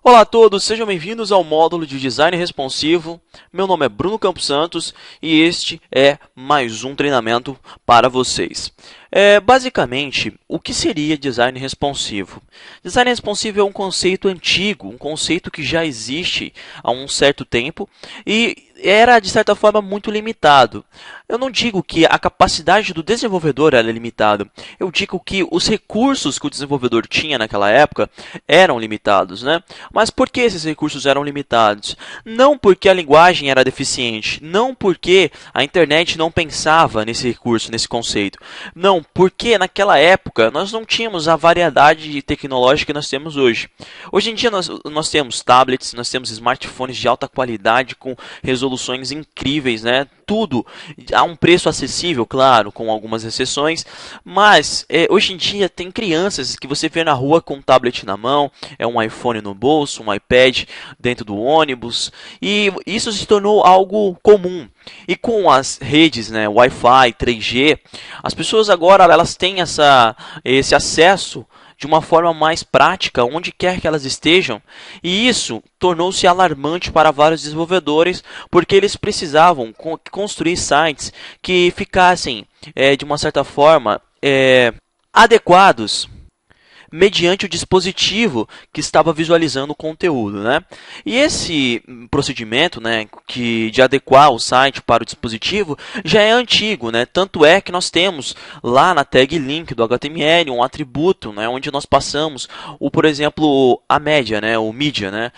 Olá a todos, sejam bem-vindos ao módulo de Design Responsivo. Meu nome é Bruno Campos Santos e este é mais um treinamento para vocês. Basicamente, o que seria Design Responsivo? Design Responsivo é um conceito antigo, um conceito que já existe há um certo tempo e era, de certa forma, muito limitado. Eu não digo que a capacidade do desenvolvedor era limitada, eu digo que os recursos que o desenvolvedor tinha naquela época eram limitados, né? Mas por que esses recursos eram limitados? Não porque a linguagem era deficiente, não porque a internet não pensava nesse recurso, nesse conceito. Não, porque naquela época nós não tínhamos a variedade tecnológica que nós temos hoje. Hoje em dia nós temos tablets, nós temos smartphones de alta qualidade com resoluções incríveis, né? Tudo a um preço acessível, claro, com algumas exceções, mas hoje em dia tem crianças que você vê na rua com um tablet na mão, um iPhone no bolso, um iPad dentro do ônibus, e isso se tornou algo comum. E com as redes, né, Wi-Fi, 3G, as pessoas agora elas têm esse acesso de uma forma mais prática, onde quer que elas estejam, e isso tornou-se alarmante para vários desenvolvedores, porque eles precisavam construir sites que ficassem, de uma certa forma, adequados mediante o dispositivo que estava visualizando o conteúdo, né? E esse procedimento, né, de adequar o site para o dispositivo já é antigo, né? Tanto é que nós temos lá na tag link do HTML um atributo, né, onde nós passamos por exemplo, a média, né, o mídia, né?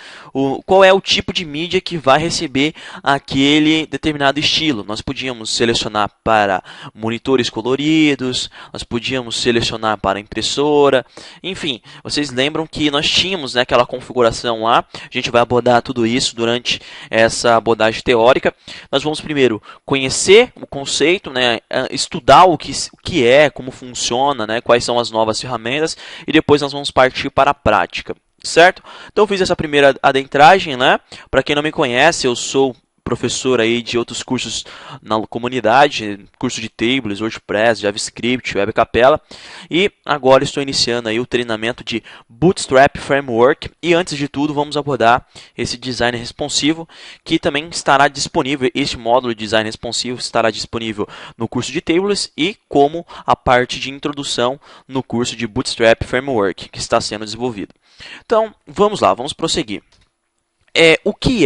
Qual é o tipo de mídia que vai receber aquele determinado estilo. Nós podíamos selecionar para monitores coloridos, nós podíamos selecionar para impressora. Enfim, vocês lembram que nós tínhamos, né, aquela configuração lá. A gente vai abordar tudo isso durante essa abordagem teórica. Nós vamos primeiro conhecer o conceito, né, estudar o que é, como funciona, né, quais são as novas ferramentas, e depois nós vamos partir para a prática, certo? Então eu fiz essa primeira adentragem, né? Para quem não me conhece, eu sou professor aí de outros cursos na comunidade, curso de Tables, WordPress, JavaScript, Web Capella, e agora estou iniciando aí o treinamento de Bootstrap Framework, e antes de tudo vamos abordar esse design responsivo, que também estará disponível, este módulo de design responsivo estará disponível no curso de Tables e como a parte de introdução no curso de Bootstrap Framework, que está sendo desenvolvido. Então, vamos lá, vamos prosseguir. O que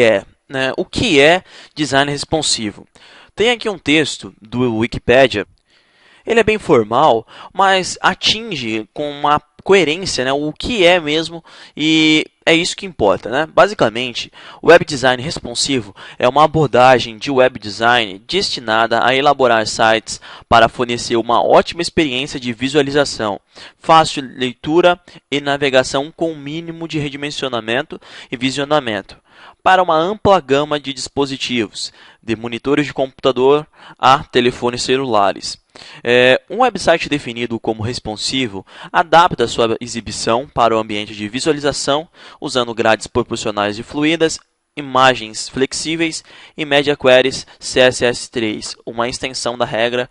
é design responsivo? Tem aqui um texto do Wikipedia. Ele é bem formal, mas atinge com uma coerência, né, o que é mesmo, e é isso que importa, né? Basicamente, o web design responsivo é uma abordagem de web design destinada a elaborar sites para fornecer uma ótima experiência de visualização, fácil leitura e navegação com o mínimo de redimensionamento e visionamento, para uma ampla gama de dispositivos, de monitores de computador a telefones celulares. Um website definido como responsivo adapta sua exibição para o ambiente de visualização, usando grades proporcionais e fluidas, imagens flexíveis e media queries CSS3, uma extensão da regra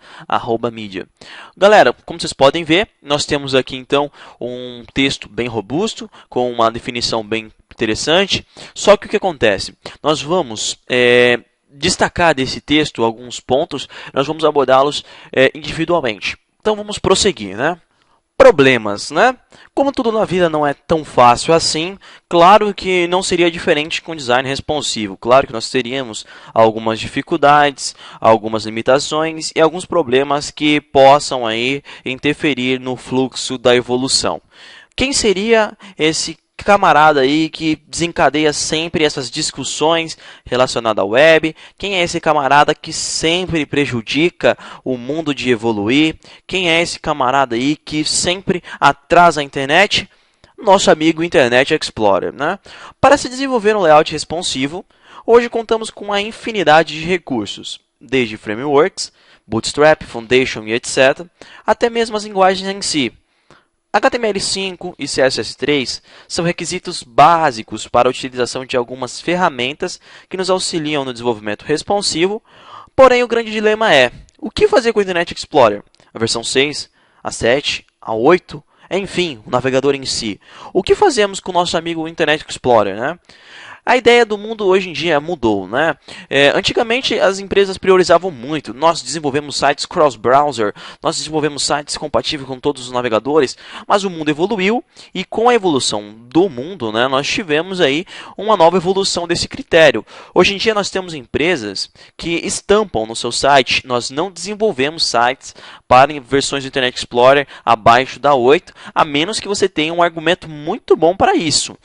@media. Galera, como vocês podem ver, nós temos aqui então um texto bem robusto, com uma definição bem interessante, só que o que acontece? Nós vamos destacar desse texto alguns pontos, nós vamos abordá-los individualmente. Então vamos prosseguir, né? Problemas, né? Como tudo na vida não é tão fácil assim, claro que não seria diferente com design responsivo. Claro que nós teríamos algumas dificuldades, algumas limitações e alguns problemas que possam aí interferir no fluxo da evolução. Quem seria esse camarada aí que desencadeia sempre essas discussões relacionadas à web? Quem é esse camarada que sempre prejudica o mundo de evoluir? Quem é esse camarada aí que sempre atrasa a internet? Nosso amigo Internet Explorer, né? Para se desenvolver um layout responsivo, hoje contamos com uma infinidade de recursos, desde frameworks, Bootstrap, Foundation e etc., até mesmo as linguagens em si. HTML5 e CSS3 são requisitos básicos para a utilização de algumas ferramentas que nos auxiliam no desenvolvimento responsivo, porém o grande dilema é: o que fazer com o Internet Explorer? A versão 6, a 7, a 8? enfim, o navegador em si. O que fazemos com o nosso amigo Internet Explorer, né? A ideia do mundo hoje em dia mudou, né? Antigamente as empresas priorizavam muito. Nós desenvolvemos sites cross-browser, nós desenvolvemos sites compatíveis com todos os navegadores, mas o mundo evoluiu e com a evolução do mundo, né, nós tivemos aí uma nova evolução desse critério. Hoje em dia nós temos empresas que estampam no seu site, nós não desenvolvemos sites para versões do Internet Explorer abaixo da 8, a menos que você tenha um argumento muito bom para isso.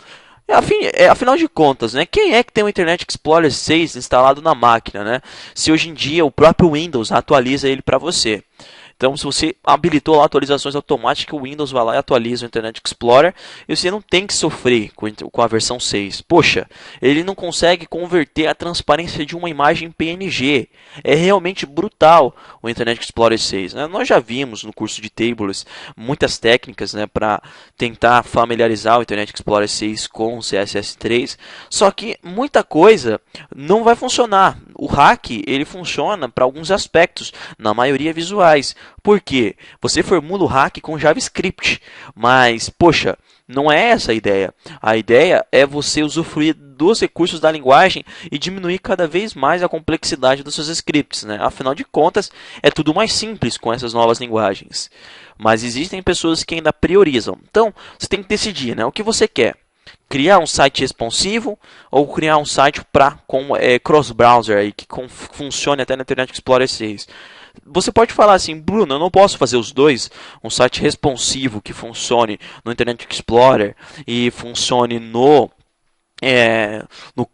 Afinal de contas, né, quem é que tem o Internet Explorer 6 instalado na máquina, né? Se hoje em dia o próprio Windows atualiza ele para você. Então, se você habilitou lá atualizações automáticas, o Windows vai lá e atualiza o Internet Explorer e você não tem que sofrer com a versão 6. Poxa, ele não consegue converter a transparência de uma imagem PNG. É realmente brutal o Internet Explorer 6. Né? Nós já vimos no curso de Tables muitas técnicas, né, para tentar familiarizar o Internet Explorer 6 com o CSS3, só que muita coisa não vai funcionar. O hack ele funciona para alguns aspectos, na maioria visuais. Por quê? Você formula o hack com JavaScript, mas, poxa, não é essa a ideia. A ideia é você usufruir dos recursos da linguagem e diminuir cada vez mais a complexidade dos seus scripts, né? Afinal de contas, é tudo mais simples com essas novas linguagens. Mas existem pessoas que ainda priorizam. Então, você tem que decidir, né? O que você quer. Criar um site responsivo ou criar um site com cross-browser aí, que funcione até no Internet Explorer 6. Você pode falar assim, Bruno, eu não posso fazer os dois, um site responsivo que funcione no Internet Explorer e funcione no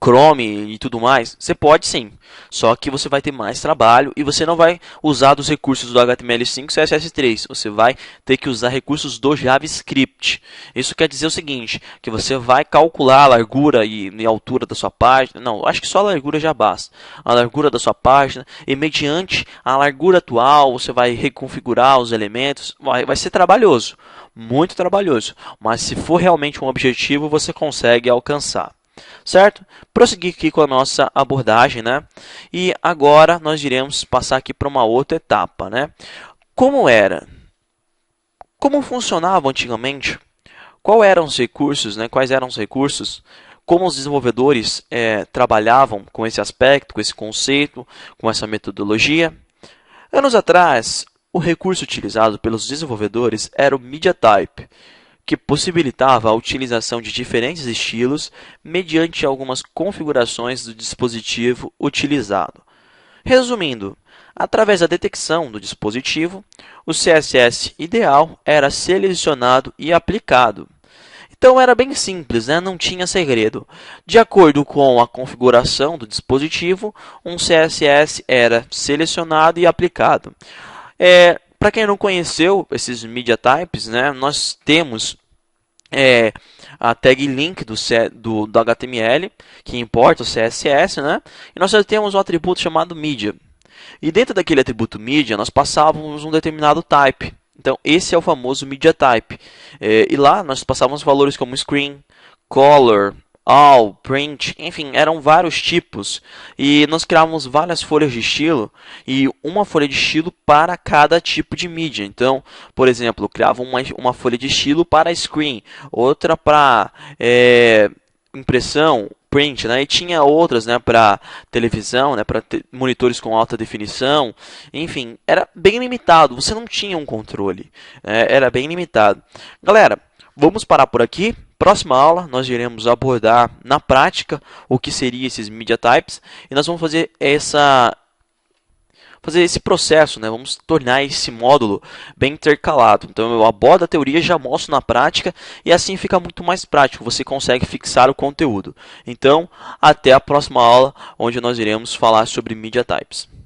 Chrome e tudo mais. Você pode sim, só que você vai ter mais trabalho e você não vai usar dos recursos do HTML5 e CSS3, você vai ter que usar recursos do JavaScript. Isso quer dizer o seguinte, que você vai calcular a largura e altura da sua página, não, acho que só a largura já basta, a largura da sua página, e mediante a largura atual você vai reconfigurar os elementos, vai ser trabalhoso, muito trabalhoso, mas se for realmente um objetivo você consegue alcançar. Certo? Prosseguir aqui com a nossa abordagem, né? E agora nós iremos passar aqui para uma outra etapa, né? Como era? Como funcionava antigamente? Quais eram os recursos, né? Quais eram os recursos? Como os desenvolvedores trabalhavam com esse aspecto, com esse conceito, com essa metodologia? Anos atrás, o recurso utilizado pelos desenvolvedores era o MediaType, que possibilitava a utilização de diferentes estilos mediante algumas configurações do dispositivo utilizado. Resumindo, através da detecção do dispositivo, o CSS ideal era selecionado e aplicado. Então era bem simples, né? Não tinha segredo. De acordo com a configuração do dispositivo, um CSS era selecionado e aplicado. Para quem não conheceu esses media types, né, nós temos a tag link do HTML, que importa o CSS, né, e nós temos um atributo chamado media. E dentro daquele atributo media, nós passávamos um determinado type. Então, esse é o famoso media type. E lá nós passávamos valores como screen, color, all, print, enfim, eram vários tipos. E nós criávamos várias folhas de estilo e uma folha de estilo para cada tipo de mídia. Então, por exemplo, eu criava uma folha de estilo para screen, outra para impressão, print, né? E tinha outras, né, para televisão, né, para monitores com alta definição. Enfim, era bem limitado, você não tinha um controle, era bem limitado. Galera, vamos parar por aqui. Próxima aula nós iremos abordar na prática o que seriam esses media types e nós vamos fazer esse processo, né? Vamos tornar esse módulo bem intercalado. Então eu abordo a teoria, já mostro na prática e assim fica muito mais prático, você consegue fixar o conteúdo. Então, até a próxima aula, onde nós iremos falar sobre media types.